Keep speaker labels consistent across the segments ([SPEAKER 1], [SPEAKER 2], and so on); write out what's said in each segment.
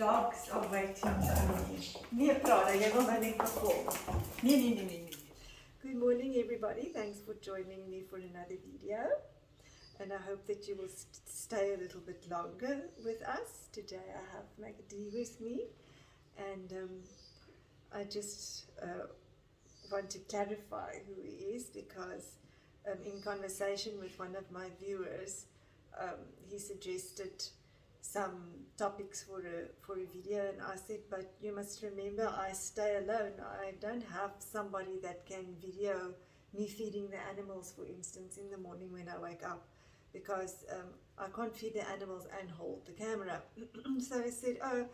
[SPEAKER 1] dogs are waiting on me. Nee, Prada, jy wil nou net bekom. Nee. Good morning, everybody. Thanks for joining me for another video. And I hope that you will stay a little bit longer with us. Today I have Magdi with me. And I just want to clarify who he is because in conversation with one of my viewers, he suggested some topics for a video, and I said, but you must remember I stay alone. I don't have somebody that can video me feeding the animals, for instance, in the morning when I wake up, because I can't feed the animals and hold the camera. So I said, oh,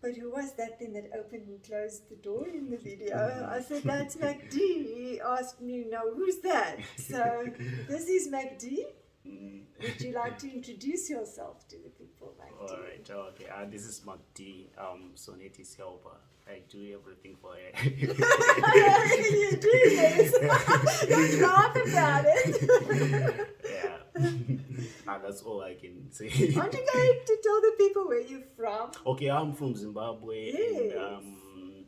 [SPEAKER 1] but who was that then that opened and closed the door in the video? I said, that's Magdi. He asked me, no, who's that? So this is Magdi. Would you like to introduce yourself to the people, Magdi?
[SPEAKER 2] Alright, okay. This is Magdi, Soneti's helper. I do everything for her.
[SPEAKER 1] You do this. Don't laugh about it.
[SPEAKER 2] Yeah. That's all I can say.
[SPEAKER 1] Aren't you going to tell the people where you're from?
[SPEAKER 2] Okay, I'm from Zimbabwe.
[SPEAKER 1] Yes.
[SPEAKER 2] And,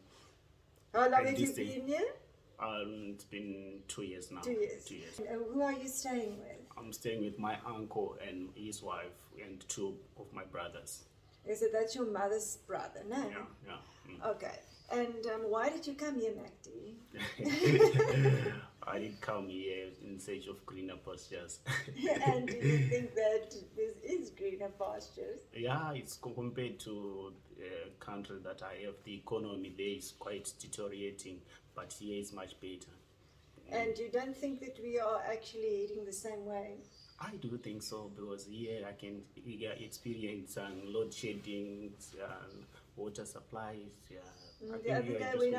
[SPEAKER 1] how long have you been here?
[SPEAKER 2] It's been 2 years now.
[SPEAKER 1] 2 years.
[SPEAKER 2] 2 years.
[SPEAKER 1] And who are you staying with?
[SPEAKER 2] I'm staying with my uncle and his wife and 2 of my brothers.
[SPEAKER 1] Is it that's your mother's brother? No?
[SPEAKER 2] Yeah.
[SPEAKER 1] Okay. And why did you come here, Magdi?
[SPEAKER 2] I did come here in search of greener pastures.
[SPEAKER 1] And do you think that this is greener pastures?
[SPEAKER 2] Yeah, it's compared to a country that I have. The economy there is quite deteriorating, but here is much better.
[SPEAKER 1] And you don't think that we are actually heading the same way?
[SPEAKER 2] I do think so, because here I can experience load shedding, water supplies. Yeah.
[SPEAKER 1] The other day when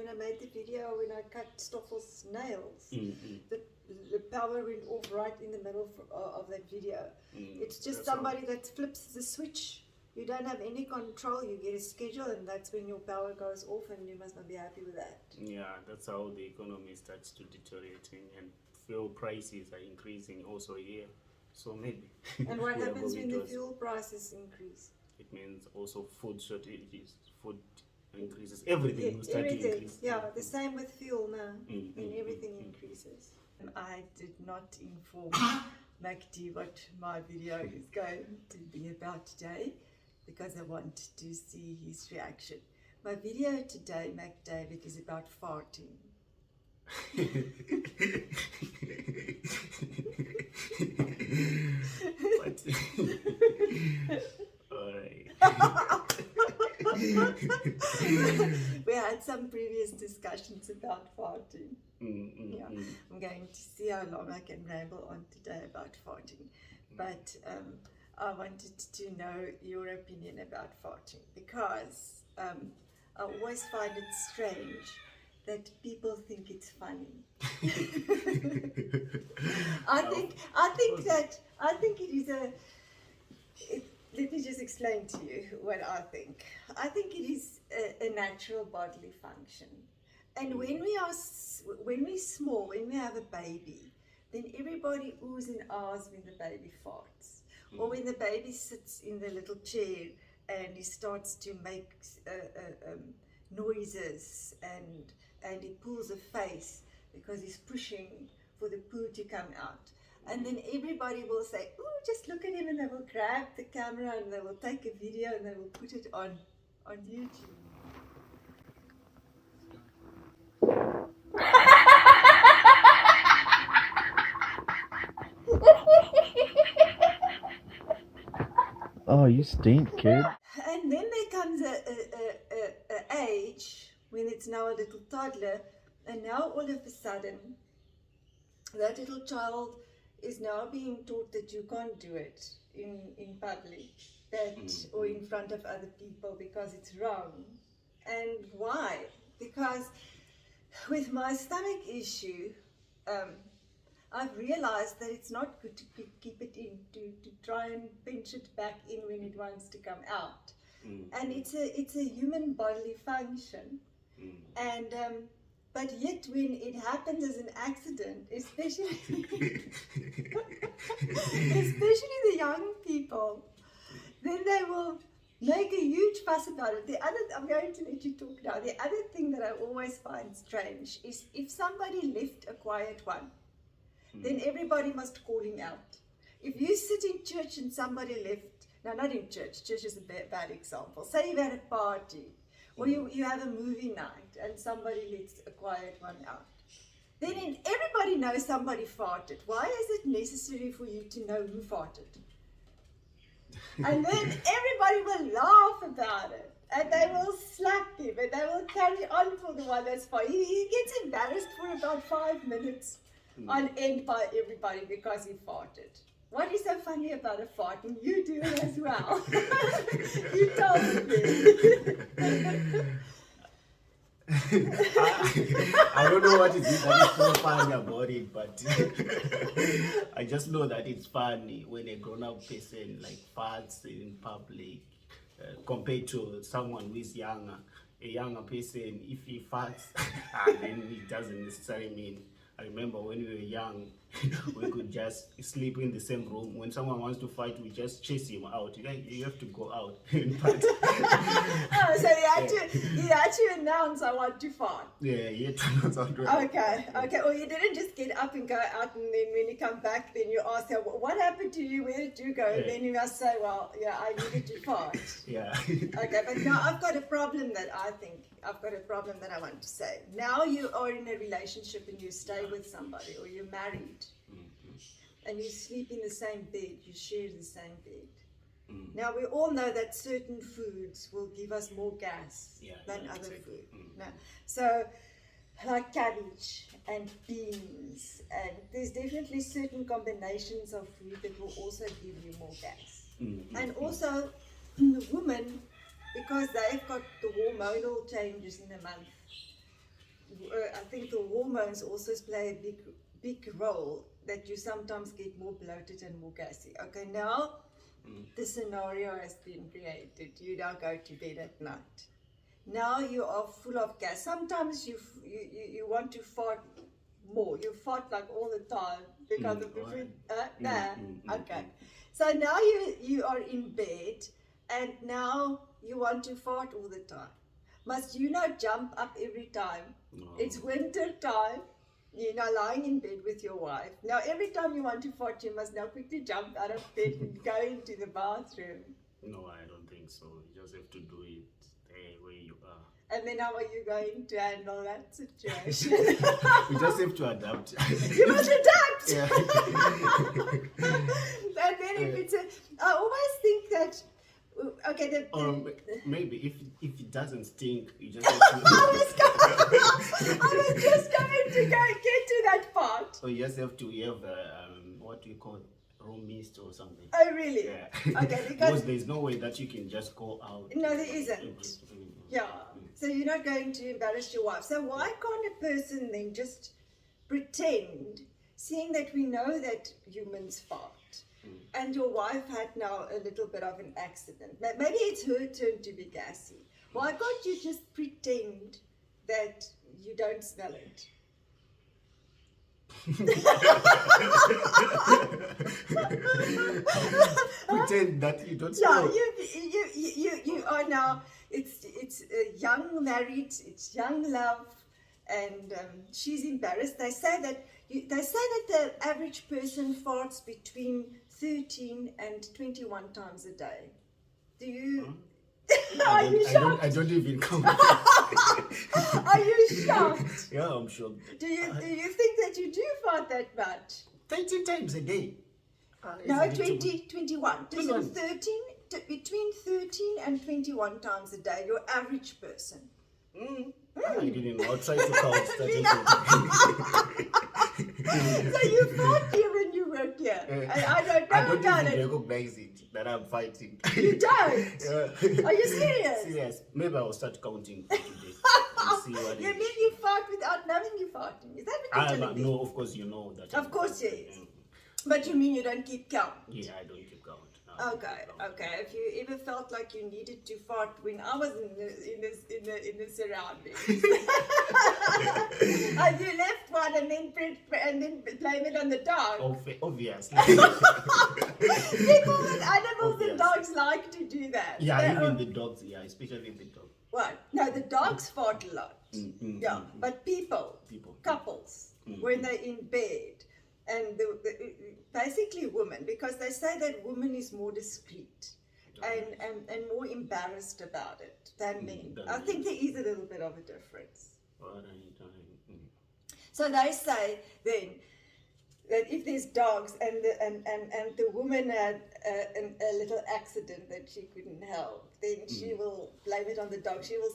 [SPEAKER 1] I made the video, when I cut Stoffel's nails, the power went off right in the middle of that video. It's just somebody that flips the switch. You don't have any control. You get a schedule, and that's when your power goes off, and you must not be happy with that.
[SPEAKER 2] Yeah, that's how the economy starts to deteriorating, and fuel prices are increasing also here. So maybe.
[SPEAKER 1] And what happens when the fuel prices increase?
[SPEAKER 2] It means also food shortages, food increases, everything will start to increase.
[SPEAKER 1] Yeah, the same with fuel now, when everything increases. I did not inform Magdi what my video is going to be about today, because I want to see his reaction. My video today, McDavid, is about farting. We had some previous discussions about farting. Yeah. I'm going to see how long I can ramble on today about farting. But I wanted to know your opinion about farting, because I always find it strange that people think it's funny. I think it is let me just explain to you what I think. I think it is a natural bodily function. And when we're small, when we have a baby, then everybody oohs and ahs when the baby farts. Or when the baby sits in the little chair and he starts to make noises and he pulls a face because he's pushing for the poo to come out. And then everybody will say, ooh, just look at him, and they will grab the camera and they will take a video and they will put it on YouTube.
[SPEAKER 3] Oh, you stink, kid.
[SPEAKER 1] And then there comes a age when it's now a little toddler, and now all of a sudden that little child is now being taught that you can't do it in public, or in front of other people, because it's wrong. And why? Because with my stomach issue, I've realized that it's not good to keep it in, to try and pinch it back in when it wants to come out. And it's a human bodily function. And but yet when it happens as an accident, especially the young people, then they will Make a huge fuss about it. I'm going to let you talk now. The other thing that I always find strange is if somebody left a quiet one, then everybody must call him out. If you sit in church and somebody left, no, not in church. Church is a bad example. Say you had a party, or you have a movie night, and somebody lets a quiet one out. Then everybody knows somebody farted. Why is it necessary for you to know who farted? And then everybody will laugh about it, and they will slap him, and they will carry on for the one that's farted. He gets embarrassed for about 5 minutes on end by everybody because he farted. What is so funny about a fart? And you do it as well. You told me.
[SPEAKER 2] I don't know what it is that is so funny about it, but I just know that it's funny when a grown-up person like farts in public compared to someone who is younger. A younger person, if he farts, then it doesn't necessarily mean. I remember when we were young, we could just sleep in the same room. When someone wants to fight, we just chase him out. You have to go out. But,
[SPEAKER 1] oh, so you had to announce, I want to fart.
[SPEAKER 2] Yeah, you had to announce out.
[SPEAKER 1] Okay. Or you didn't just get up and go out, and then when you come back, then you ask her, what happened to you? Where did you go? And then you must say, well, yeah, I needed to fart.
[SPEAKER 2] Yeah.
[SPEAKER 1] Okay, but now I've got a problem that I want to say. Now you are in a relationship and you stay with somebody, or you're married, and you sleep in the same bed, you share the same bed. Now we all know that certain foods will give us more gas than other food. Now, so like cabbage and beans, and there's definitely certain combinations of food that will also give you more gas. And also women, because they've got the hormonal changes in a month, I think the hormones also play a big role, that you sometimes get more bloated and more gassy. Okay, now the scenario has been created. You now go to bed at night. Now you are full of gas. Sometimes you want to fart more. You fart like all the time because of the food. Okay. So now you are in bed, and now you want to fart all the time. Must you not jump up every time?
[SPEAKER 2] No.
[SPEAKER 1] It's winter time. You're now lying in bed with your wife. Now every time you want to fart, you must now quickly jump out of bed and go into the bathroom.
[SPEAKER 2] No, I don't think so. You just have to do it where you are.
[SPEAKER 1] And then how are you going to handle that situation?
[SPEAKER 2] You just have to adapt.
[SPEAKER 1] You must adapt!
[SPEAKER 2] Yeah.
[SPEAKER 1] And then if it's I always think that, okay,
[SPEAKER 2] maybe if it doesn't stink, you just have to.
[SPEAKER 1] I was just going to go get to that part.
[SPEAKER 2] So you just have to have what do you call it? Room mist or something.
[SPEAKER 1] Oh really?
[SPEAKER 2] Yeah.
[SPEAKER 1] Okay,
[SPEAKER 2] because there's no way that you can just go out.
[SPEAKER 1] No, there isn't. Yeah. So you're not going to embarrass your wife. So why can't a person then just pretend, seeing that we know that humans fart, and your wife had now a little bit of an accident. Maybe it's her turn to be gassy. Why can't you just pretend that you don't smell it?
[SPEAKER 2] Pretend that you don't smell.
[SPEAKER 1] Yeah, you are now. It's young married. It's young love, and she's embarrassed. They say that the average person farts between 13 and 21 times a day. Do you? Are you shocked?
[SPEAKER 2] I don't even count.
[SPEAKER 1] Are you shocked?
[SPEAKER 2] Yeah, I'm shocked.
[SPEAKER 1] Do you think that you do fart that much?
[SPEAKER 2] 30 times a day.
[SPEAKER 1] No, 21. Between 13 and 21 times a day, your average person.
[SPEAKER 2] I didn't know. I'll try to count.
[SPEAKER 1] So you fought here when you work here. I don't know
[SPEAKER 2] I don't even recognize it that I'm fighting.
[SPEAKER 1] You don't?
[SPEAKER 2] Yeah.
[SPEAKER 1] Are you serious?
[SPEAKER 2] Serious. Maybe I'll start counting today and see what
[SPEAKER 1] You mean you fart without knowing you farting? Is that what you're telling me?
[SPEAKER 2] No, of course you know that.
[SPEAKER 1] Of course, yes. But you mean you don't keep count?
[SPEAKER 2] Yeah, I don't keep count.
[SPEAKER 1] Okay. If you ever felt like you needed to fart when I was in the surroundings, and you left one and then blame it on the dog.
[SPEAKER 2] Obviously.
[SPEAKER 1] People with animals and dogs like to do that.
[SPEAKER 2] Yeah,
[SPEAKER 1] They
[SPEAKER 2] even
[SPEAKER 1] are-
[SPEAKER 2] the dogs. Yeah, especially the dog.
[SPEAKER 1] What? No, the dogs fart a lot. Yeah, but
[SPEAKER 2] People.
[SPEAKER 1] couples, when they're in bed, and basically women, because they say that women is more discreet and more embarrassed about it than men. I think there is a little bit of a difference. So they say then that if there's dogs and the woman had a little accident that she couldn't help, then she will blame it on the dog. She will,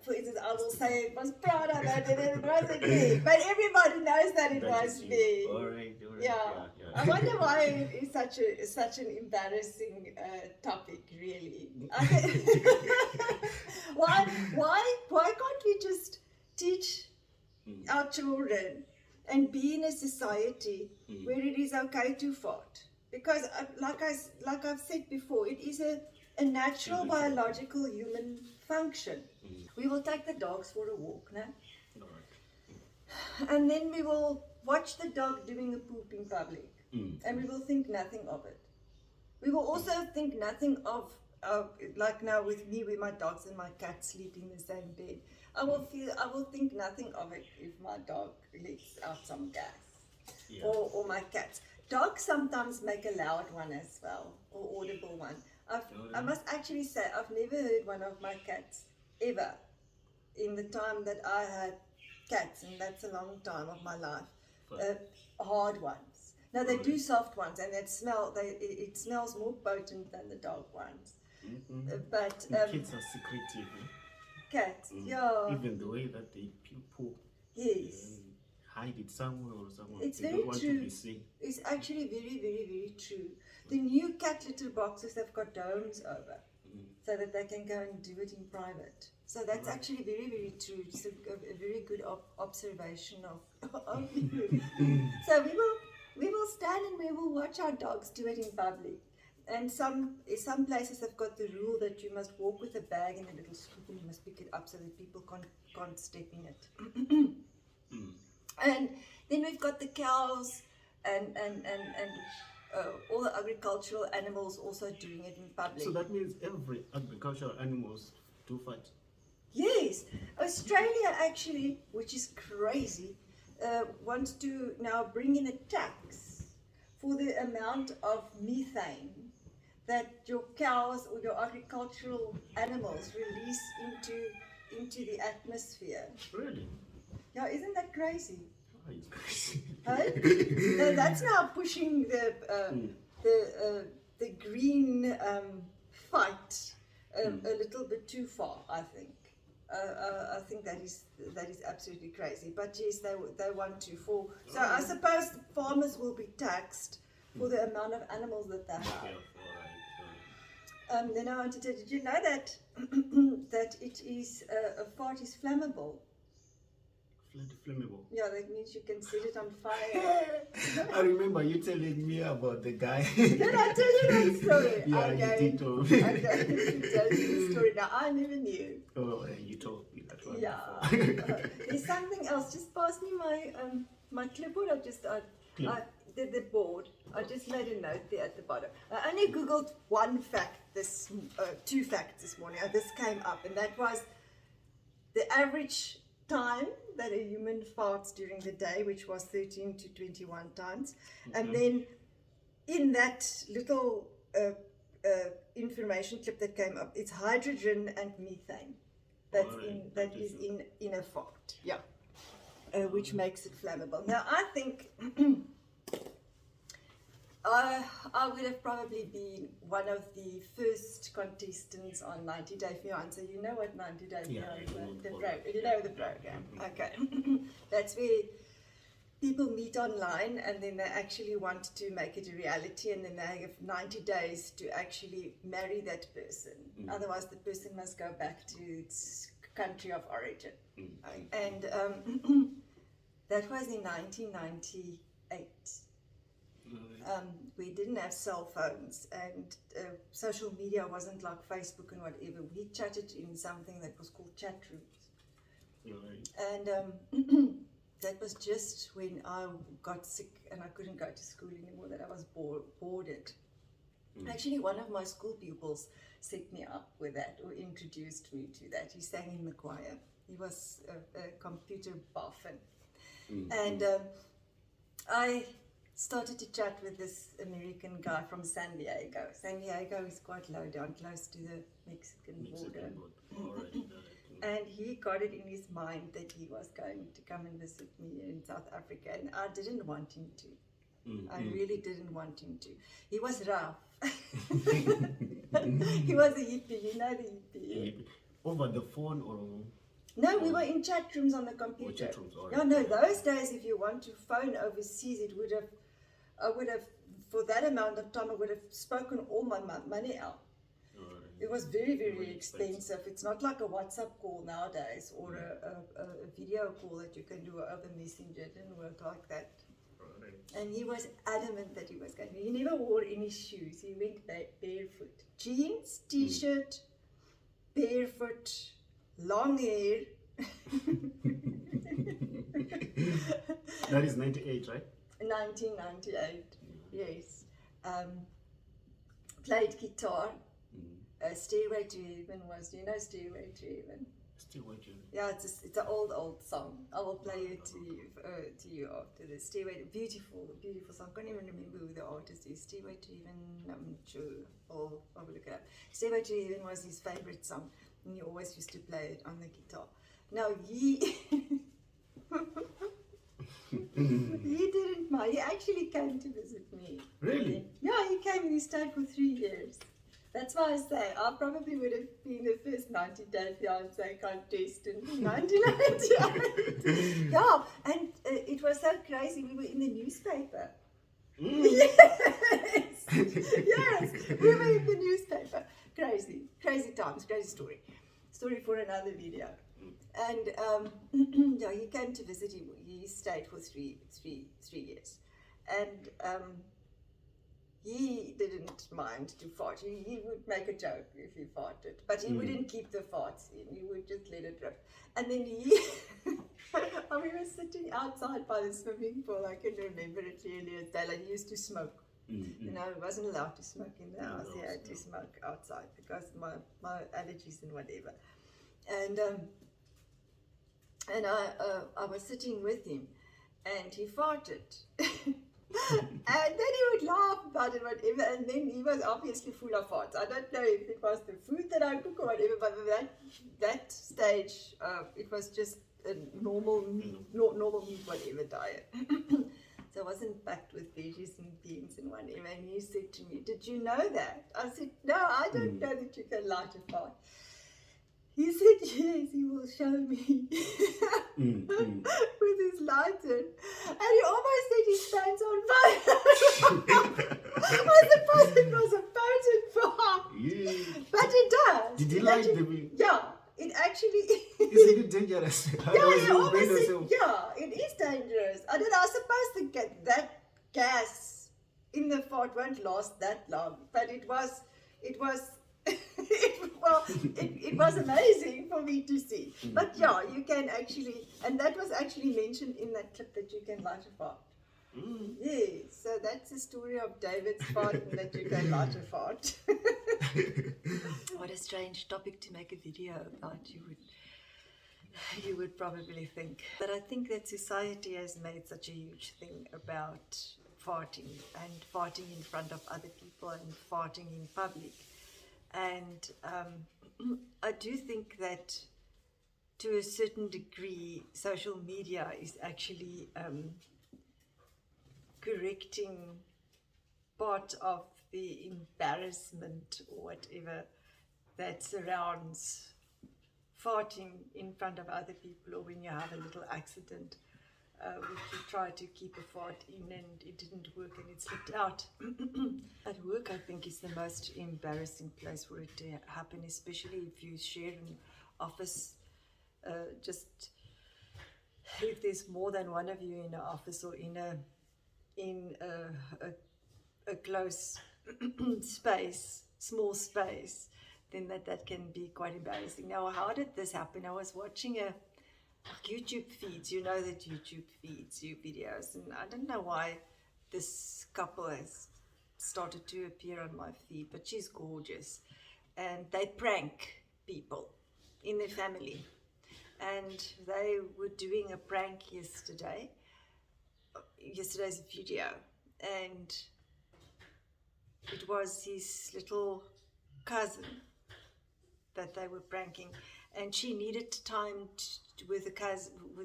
[SPEAKER 1] for instance, I will say it was Prada that did it, it wasn't me. But everybody knows that it was me.
[SPEAKER 2] All right.
[SPEAKER 1] Yeah. I wonder why it is such an embarrassing topic, really. Why can't we just teach our children and be in a society where it is okay to fart? Because like I've said before, it is a natural biological human function. We will take the dogs for a walk now, and then we will watch the dog doing a poop in public, and we will think nothing of it. We will also think nothing of like now with me, with my dogs and my cat sleep in the same bed. I will think nothing of it if my dog lets out some gas, or my cats. Dogs sometimes make a loud one as well, or audible one. I must actually say I've never heard one of my cats ever in the time that I had cats, and that's a long time of my life. Hard ones. Now they do soft ones, and it smells more potent than the dog ones. But
[SPEAKER 2] kids are secretive.
[SPEAKER 1] Cats, yeah.
[SPEAKER 2] Even the way that they poop.
[SPEAKER 1] Yes.
[SPEAKER 2] Hide it somewhere or somewhere.
[SPEAKER 1] It's
[SPEAKER 2] they
[SPEAKER 1] very
[SPEAKER 2] don't want
[SPEAKER 1] true.
[SPEAKER 2] to be seen.
[SPEAKER 1] It's actually very, very, very true. The new cat litter boxes have got domes over, so that they can go and do it in private. So that's actually very, very true. It's a very good observation of you. So we will stand and we will watch our dogs do it in public. And some places have got the rule that you must walk with a bag and a little scoop, and you must pick it up so that people can't step in it. And then we've got the cows and all the agricultural animals also doing it in public.
[SPEAKER 2] So that means every agricultural animals do fight.
[SPEAKER 1] Yes, Australia actually, which is crazy, wants to now bring in a tax for the amount of methane that your cows or your agricultural animals release into the atmosphere.
[SPEAKER 2] Really?
[SPEAKER 1] Yeah, isn't that crazy?
[SPEAKER 2] Oh, it's crazy.
[SPEAKER 1] Huh? That's now pushing the green fight a little bit too far, I think. I think that is absolutely crazy. But yes, they want to. So I suppose farmers will be taxed for the amount of animals that they have. Then I wanted to, did you know that that it is a fart is flammable?
[SPEAKER 2] Flammable.
[SPEAKER 1] Yeah, that means you can set it on fire.
[SPEAKER 2] I remember you telling me about the guy.
[SPEAKER 1] Did I tell you that story?
[SPEAKER 2] Yeah,
[SPEAKER 1] Okay.
[SPEAKER 2] you did tell me.
[SPEAKER 1] I'm going to tell you the story now. I never knew.
[SPEAKER 2] Oh, you told me that one.
[SPEAKER 1] Yeah.
[SPEAKER 2] before.
[SPEAKER 1] There's something else. Just pass me my clipboard. The board. I just made a note there at the bottom. I only googled two facts this morning. This came up, and that was the average time that a human farts during the day, which was 13 to 21 times. And then in that little information clip that came up, it's hydrogen and methane that is in a fart. Yeah. Which makes it flammable. Now I think I would have probably been one of the first contestants on 90 Day Fiancé. You know what 90 Day Fiancé, you know the program. Okay. That's where people meet online and then they actually want to make it a reality, and then they have 90 days to actually marry that person. Otherwise the person must go back to its country of origin. And that was in 1998. We didn't have cell phones, and social media wasn't like Facebook and whatever. We chatted in something that was called chat rooms. And that was just when I got sick and I couldn't go to school anymore, that I was boarded. Actually, one of my school pupils set me up with that, or introduced me to that. He sang in the choir. He was a computer buff, and I started to chat with this American guy from San Diego. San Diego is quite low down, close to the Mexican border. And he got it in his mind that he was going to come and visit me in South Africa, and I didn't want him to. I really didn't want him to. He was rough. He was a hippie, you know, the hippie.
[SPEAKER 2] Over the phone or?
[SPEAKER 1] No, we were in chat rooms on the computer.
[SPEAKER 2] Chat rooms, all
[SPEAKER 1] Yeah,
[SPEAKER 2] right.
[SPEAKER 1] no, those days if you want to phone overseas, I would have, for that amount of time, I would have spoken all my money out. It was very, very expensive. It's not like a WhatsApp call nowadays, or a video call that you can do over Messenger. It didn't work like that. And he was adamant that he was going to. He never wore any shoes. He went barefoot. Jeans, t-shirt, barefoot, long hair.
[SPEAKER 2] That is 98, right?
[SPEAKER 1] 1998, yes. Played guitar. Stairway to Heaven was, do you know Stairway to Heaven?
[SPEAKER 2] Still waiting.
[SPEAKER 1] Yeah, it's an old song. I will play it to you after this. Stairway, beautiful song. I can't even remember who the artist is. Stairway to Heaven, I'm not sure. I'll look it up. Stairway to Heaven was his favorite song, and he always used to play it on the guitar. Now he he didn't mind. He actually came to visit me.
[SPEAKER 2] Really?
[SPEAKER 1] Yeah, he came and he stayed for 3 years. That's why I say I probably would have been the first 90-day fiancé contest in 1998. Yeah, and it was so crazy. We were in the newspaper. Yes, yes, we were in the newspaper. Crazy times, crazy story. Story for another video. And yeah, he came to visit. He stayed for three years, and he didn't mind to fart. He would make a joke if he farted, but he wouldn't keep the farts in. He would just let it rip. And then we were sitting outside by the swimming pool. I can remember it clearly as daylight. He used to smoke. You know, he wasn't allowed to smoke in the house. He had to smoke outside because my allergies and whatever. And I was sitting with him, and he farted. And then he would laugh about it, whatever, and then he was obviously full of farts. I don't know if it was the food that I cook or whatever, but that stage, it was just a normal meat, whatever diet. So I wasn't packed with veggies and beans and whatever. And he said to me, "Did you know that?" I said, "No, I don't know that you can light a fart." He said, "Yes, he will show me." With his lighter. And he almost set his pants on fire. I suppose it was a potent fire.
[SPEAKER 2] Yeah.
[SPEAKER 1] But it does.
[SPEAKER 2] Did he light the?
[SPEAKER 1] Yeah, it actually
[SPEAKER 2] Isn't it dangerous?
[SPEAKER 1] Yeah, it is dangerous. I don't know, I suppose that gas in the fart won't last that long. But it was it was amazing for me to see. But yeah, you can actually, and that was actually mentioned in that clip, that you can light a fart. Yes, so that's the story of David's fart, and that you can light a fart. What a strange topic to make a video about, you would probably think. But I think that society has made such a huge thing about farting, and farting in front of other people, and farting in public. And I do think that to a certain degree, social media is actually correcting part of the embarrassment or whatever that surrounds farting in front of other people, or when you have a little accident, which you try to keep a fart in and it didn't work and it slipped out. At work, I think, is the most embarrassing place for it to happen, especially if you share an office. Just if there's more than one of you in an office, or in a close space, small space, then that can be quite embarrassing. Now, how did this happen? I was watching YouTube feeds. You know that YouTube feeds you videos, and I don't know why this couple has started to appear on my feed, but she's gorgeous. And they prank people in their family. And they were doing a prank yesterday's video, and it was his little cousin that they were pranking, and she needed time with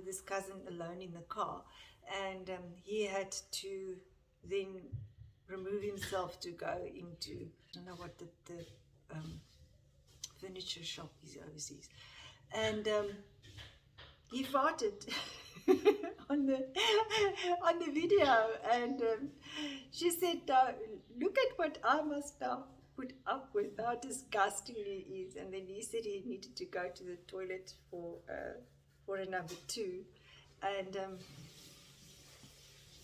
[SPEAKER 1] this cousin alone in the car, and he had to then remove himself to go into, I don't know what the furniture shop is overseas, and he farted on the video, and she said, "Look at what I must now put up with, how disgusting he is." And then he said he needed to go to the toilet for a number 2, and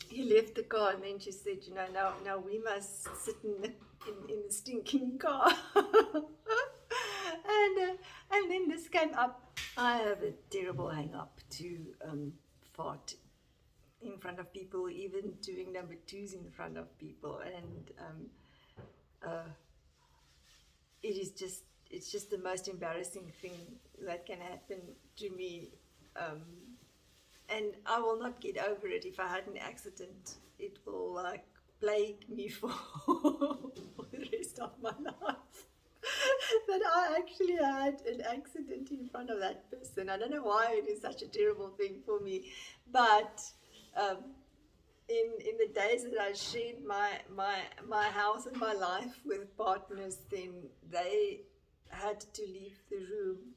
[SPEAKER 1] he left the car. And then she said, "You know, now we must sit in the stinking car." And then this came up. I have a terrible hang up to fart in front of people, even doing number 2s in front of people, and it's just the most embarrassing thing that can happen to me, and I will not get over it. If I had an accident, it will like plague me for the rest of my life. That I actually had an accident in front of that person. I don't know why it is such a terrible thing for me, but in the days that I shared my house and my life with partners, then they had to leave the room,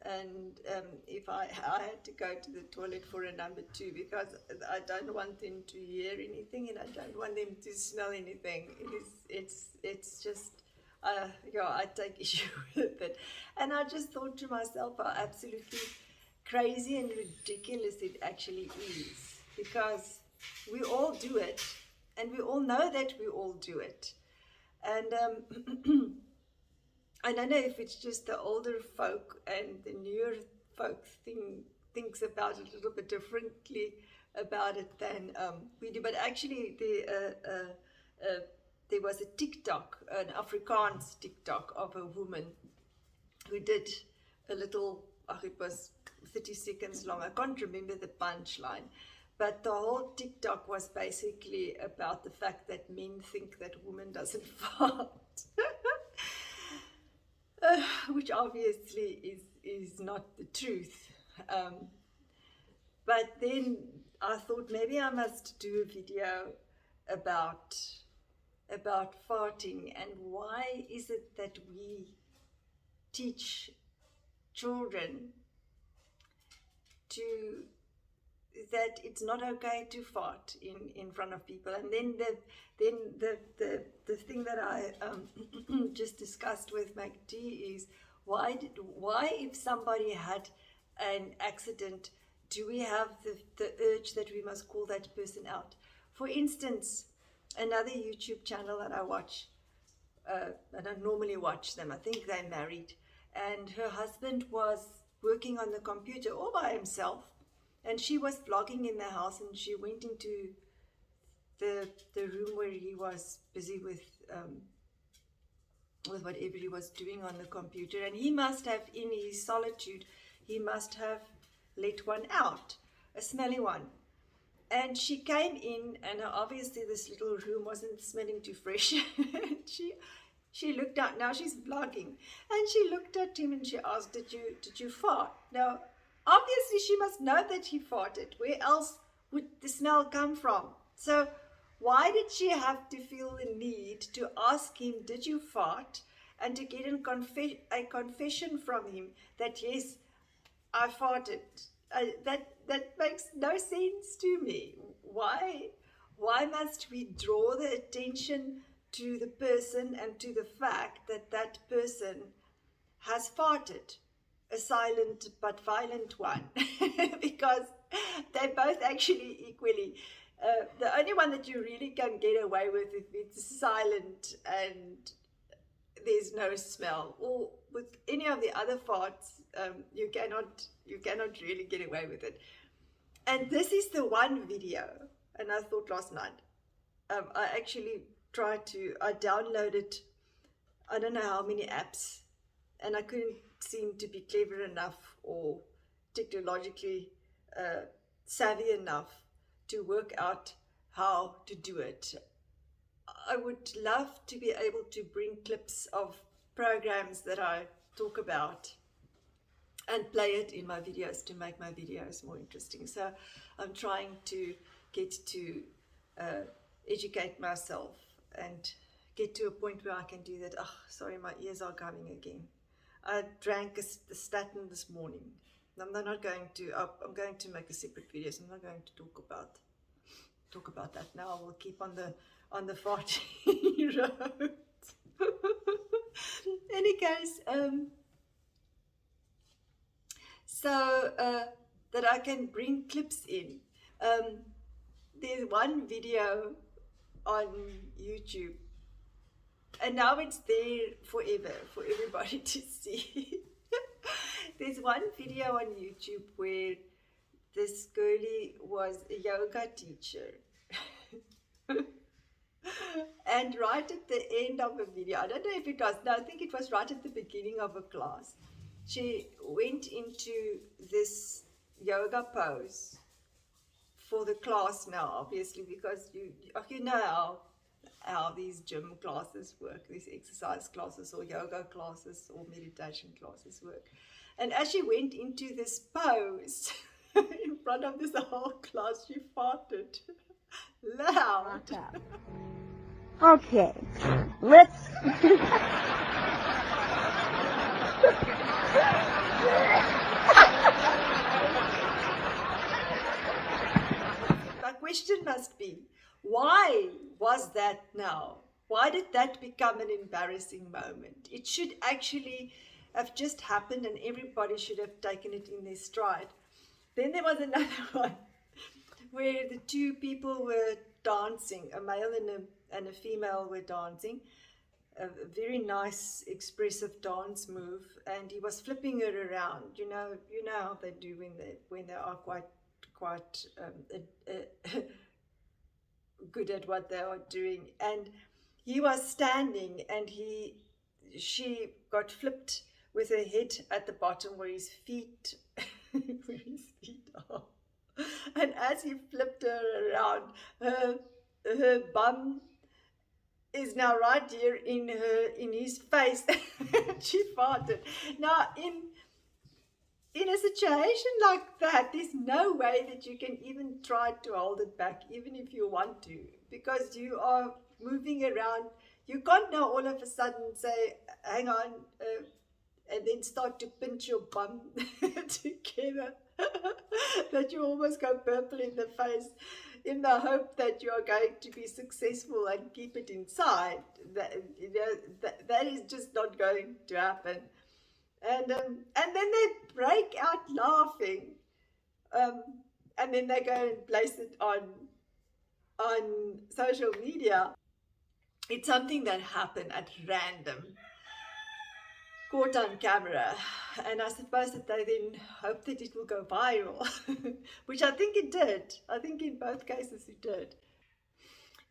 [SPEAKER 1] and if I had to go to the toilet for a number 2, because I don't want them to hear anything, and I don't want them to smell anything. It's just. I take issue with it, and I just thought to myself how absolutely crazy and ridiculous it actually is, because we all do it, and we all know that we all do it, and I don't know if it's just the older folk and the newer folk thinks about it a little bit differently about it than we do, but actually there was a TikTok, an Afrikaans TikTok of a woman who did a little, it was 30 seconds long. I can't remember the punchline, but the whole TikTok was basically about the fact that men think that women doesn't fart, which obviously is not the truth. But then I thought maybe I must do a video about farting, and why is it that we teach children that it's not okay to fart in front of people. And then the thing that I just discussed with MacD is why if somebody had an accident, do we have the urge that we must call that person out? For instance, another YouTube channel that I watch, I don't normally watch them, I think they're married, and her husband was working on the computer all by himself, and she was vlogging in the house, and she went into the room where he was busy with whatever he was doing on the computer, and he must have, in his solitude, he must have let one out, a smelly one. And she came in, and obviously this little room wasn't smelling too fresh. She looked out. Now she's vlogging, and she looked at him and she asked, "Did you fart?" Now, obviously she must know that he farted. Where else would the smell come from? So why did she have to feel the need to ask him, "Did you fart?" and to get a confession from him that yes, I farted? That makes no sense to me. Why must we draw the attention to the person and to the fact that that person has farted, a silent but violent one? Because they're both actually equally. The only one that you really can get away with if it's silent and there's no smell, or with any of the other farts, you cannot really get away with it. And this is the one video, and I thought last night, I actually I downloaded, I don't know how many apps, and I couldn't seem to be clever enough or technologically savvy enough to work out how to do it. I would love to be able to bring clips of programs that I talk about and play it in my videos to make my videos more interesting. So I'm trying to get to educate myself and get to a point where I can do that. Oh, sorry, my ears are coming again. I drank a statin this morning. I'm not going to, I'm going to make a separate video, so I'm not going to talk about that now. We'll keep on the farting road. Any case, so that I can bring clips in. There's one video on YouTube, and now it's there forever for everybody to see. There's one video on YouTube where this girlie was a yoga teacher. And right at the end of a video, I don't know if it was, no, I think it was right at the beginning of a class, she went into this yoga pose for the class now, obviously, because you know how these gym classes work, these exercise classes or yoga classes or meditation classes work. And as she went into this pose in front of this whole class, she farted loud.
[SPEAKER 4] Okay, let's.
[SPEAKER 1] My question must be, why was that now? Why did that become an embarrassing moment? It should actually have just happened and everybody should have taken it in their stride. Then there was another one where the two people were dancing, a male and a female were dancing, a very nice expressive dance move, and he was flipping her around. You know how they do when they are quite good at what they are doing. And he was standing, and she got flipped with her head at the bottom where his feet are. And as he flipped her around, her bum is now right here in his face. She farted. Now in a situation like that, there's no way that you can even try to hold it back, even if you want to, because you are moving around. You can't now all of a sudden say, hang on, and then start to pinch your bum together, that you almost go purple in the face, in the hope that you are going to be successful and keep it inside. That is just not going to happen. And then they break out laughing, and then they go and place it on social media. It's something that happened at random, caught on camera, and I suppose that they then hope that it will go viral, which I think it did. I think in both cases it did.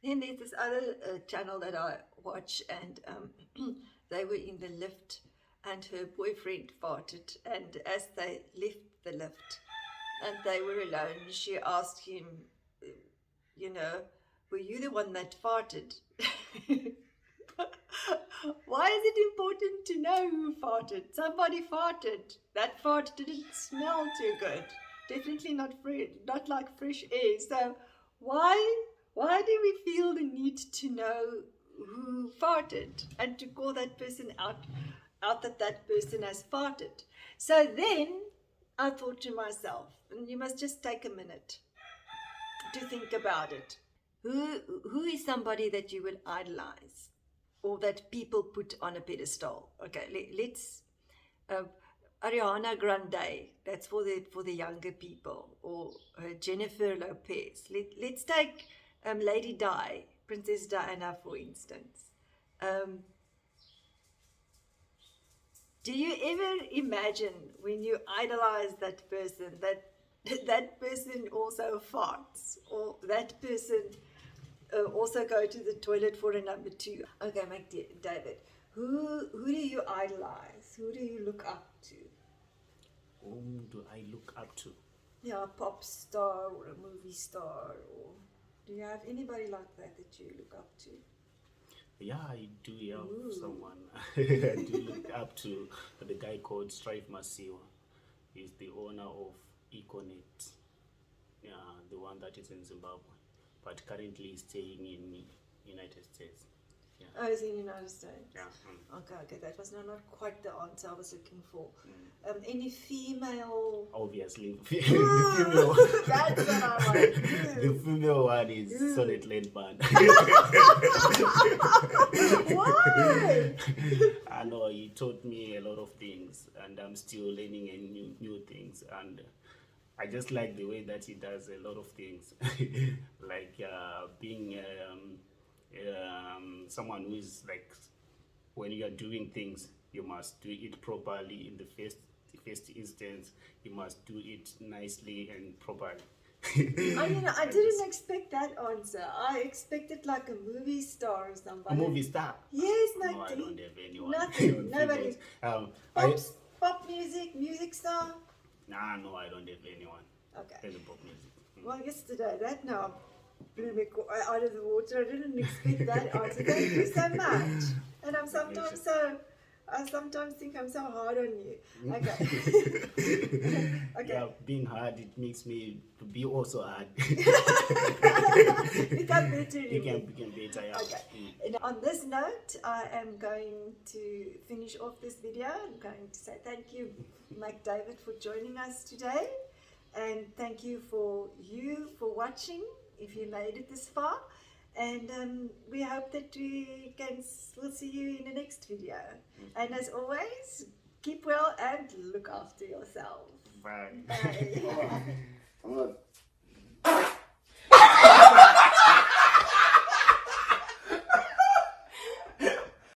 [SPEAKER 1] Then there's this other channel that I watch, and they were in the lift, and her boyfriend farted, and as they left the lift and they were alone, she asked him, were you the one that farted? Why is it important to know who farted? Somebody farted. That fart didn't smell too good. Definitely not like fresh air. So why do we feel the need to know who farted and to call that person out that person has farted? So then I thought to myself, and you must just take a minute to think about it. Who is somebody that you would idolize, or that people put on a pedestal? Okay, let's Ariana Grande. That's for the younger people, or Jennifer Lopez. Let's take Lady Di, Princess Diana, for instance. Do you ever imagine, when you idolize that person, that person also farts, or that person also go to the toilet for a number 2. Okay, David, who do you idolize? Who do you look up to?
[SPEAKER 2] Whom do I look up to?
[SPEAKER 1] Yeah, a pop star or a movie star, or do you have anybody like that that you look up to?
[SPEAKER 2] Yeah, I do have
[SPEAKER 1] Ooh.
[SPEAKER 2] someone. I do look up to the guy called Strive Masiwa. He's the owner of Econet, yeah, the one that is in Zimbabwe, but currently staying in United States. Yeah.
[SPEAKER 1] Oh, it's in the United States.
[SPEAKER 2] Yeah.
[SPEAKER 1] Okay, that was not quite the answer I was looking for. Any female?
[SPEAKER 2] Obviously,
[SPEAKER 1] Ooh,
[SPEAKER 2] the female.
[SPEAKER 1] that's what I like.
[SPEAKER 2] The female one is Sonnet Landman.
[SPEAKER 1] Why?
[SPEAKER 2] I know he taught me a lot of things, and I'm still learning new things. And I just like the way that he does a lot of things, like being someone who is like, when you are doing things, you must do it properly in the first instance. You must do it nicely and properly.
[SPEAKER 1] I didn't expect that answer. I expected like a movie star or
[SPEAKER 2] A
[SPEAKER 1] somebody.
[SPEAKER 2] movie star?
[SPEAKER 1] Yes,
[SPEAKER 2] No, I
[SPEAKER 1] nothing.
[SPEAKER 2] don't have anyone.
[SPEAKER 1] Nothing. Nobody.
[SPEAKER 2] Females.
[SPEAKER 1] Pop music star.
[SPEAKER 2] Nah, no, I don't have anyone.
[SPEAKER 1] Okay.
[SPEAKER 2] As a pop music.
[SPEAKER 1] Well, yesterday that now blew me out of the water. I didn't expect that answer. Thank you so much. And I sometimes think I'm so hard on you. Okay. Okay.
[SPEAKER 2] Yeah, being hard, it makes me to be also hard.
[SPEAKER 1] Become better.
[SPEAKER 2] You can become better. Yeah.
[SPEAKER 1] Okay. And on this note, I am going to finish off this video. I'm going to say thank you, Mike David, for joining us today. And thank you for watching, if you made it this far. And we hope that we'll see you in the next video. And as always, keep well and look after yourself.
[SPEAKER 2] Bye.
[SPEAKER 1] Bye.